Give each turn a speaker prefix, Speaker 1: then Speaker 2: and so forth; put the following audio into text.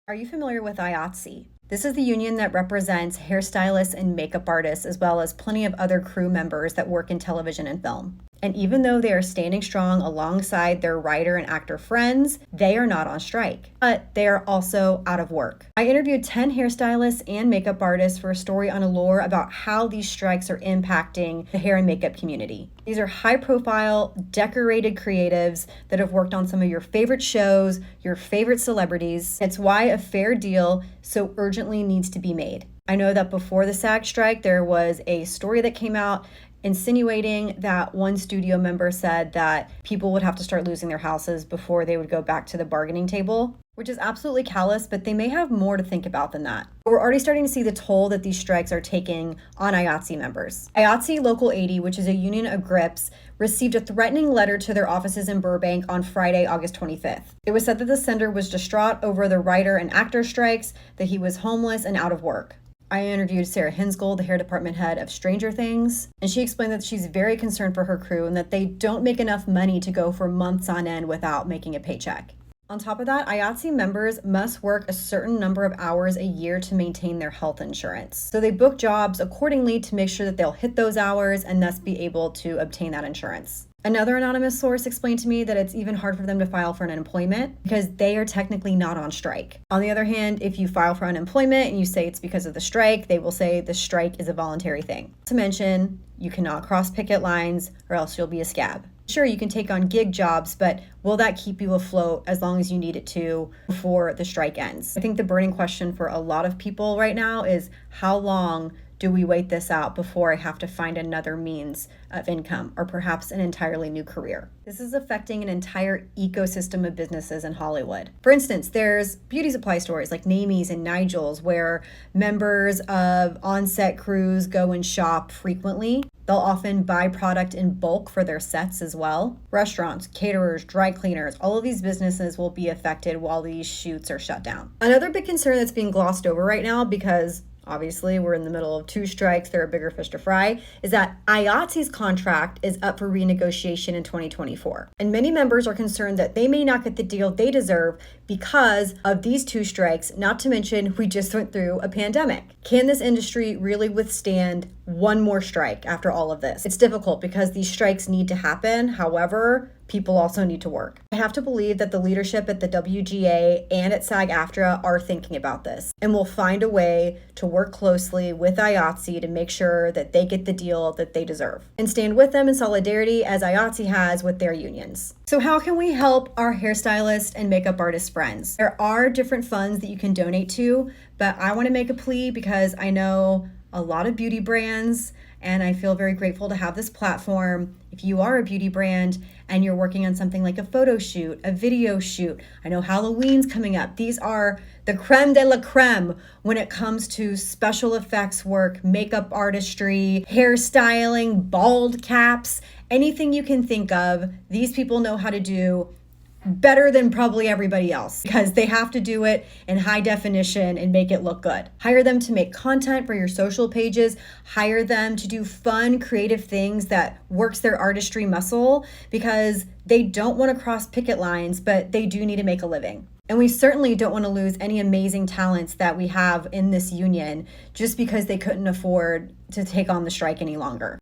Speaker 1: Are you familiar with IATSE? This is the union that represents hairstylists and makeup artists, as well as plenty of other crew members that work in television and film. And even though they are standing strong alongside their writer and actor friends, they are not on strike, but they are also out of work. I interviewed 10 hairstylists and makeup artists for a story on Allure about how these strikes are impacting the hair and makeup community. These are high-profile, decorated creatives that have worked on some of your favorite shows, your favorite celebrities. It's why a fair deal so urgently needs to be made. I know that before the SAG strike, there was a story that came out insinuating that one studio member said that people would have to start losing their houses before they would go back to the bargaining table, which is absolutely callous, but they may have more to think about than that. We're already starting to see the toll that these strikes are taking on IATSE members. IATSE Local 80, which is a union of grips, received a threatening letter to their offices in Burbank on Friday, August 25th. It was said that the sender was distraught over the writer and actor strikes, that he was homeless and out of work. I interviewed Sarah Hinsgold, the hair department head of Stranger Things, and she explained that she's very concerned for her crew and that they don't make enough money to go for months on end without making a paycheck. On top of that, IATSE members must work a certain number of hours a year to maintain their health insurance. So they book jobs accordingly to make sure that they'll hit those hours and thus be able to obtain that insurance. Another anonymous source explained to me that it's even hard for them to file for unemployment because they are technically not on strike. On the other hand, if you file for unemployment and you say it's because of the strike, they will say the strike is a voluntary thing. Not to mention, you cannot cross picket lines or else you'll be a scab. Sure, you can take on gig jobs, but will that keep you afloat as long as you need it to before the strike ends? I think the burning question for a lot of people right now is how long do we wait this out before I have to find another means of income or perhaps an entirely new career? This is affecting an entire ecosystem of businesses in Hollywood. For instance, there's beauty supply stores like Namie's and Nigel's where members of on-set crews go and shop frequently. They'll often buy product in bulk for their sets as well. Restaurants, caterers, dry cleaners, all of these businesses will be affected while these shoots are shut down. Another big concern that's being glossed over right now, because obviously we're in the middle of 2 strikes, there are bigger fish to fry, is that IATSE's contract is up for renegotiation in 2024. And many members are concerned that they may not get the deal they deserve because of these 2 strikes, not to mention we just went through a pandemic. Can this industry really withstand one more strike after all of this? It's difficult because these strikes need to happen. However, people also need to work. I have to believe that the leadership at the WGA and at SAG-AFTRA are thinking about this and will find a way to work closely with IATSE to make sure that they get the deal that they deserve and stand with them in solidarity as IATSE has with their unions. So how can we help our hairstylist and makeup artist friends? There are different funds that you can donate to, but I want to make a plea because I know a lot of beauty brands and I feel very grateful to have this platform. If you are a beauty brand and you're working on something like a photo shoot, a video shoot, I know Halloween's coming up. These are the creme de la creme when it comes to special effects work, makeup artistry, hairstyling, bald caps, anything you can think of. These people know how to do better than probably everybody else because they have to do it in high definition and make it look good. Hire them to make content for your social pages. Hire them to do fun, creative things that works their artistry muscle because they don't want to cross picket lines, but they do need to make a living. And we certainly don't want to lose any amazing talents that we have in this union just because they couldn't afford to take on the strike any longer.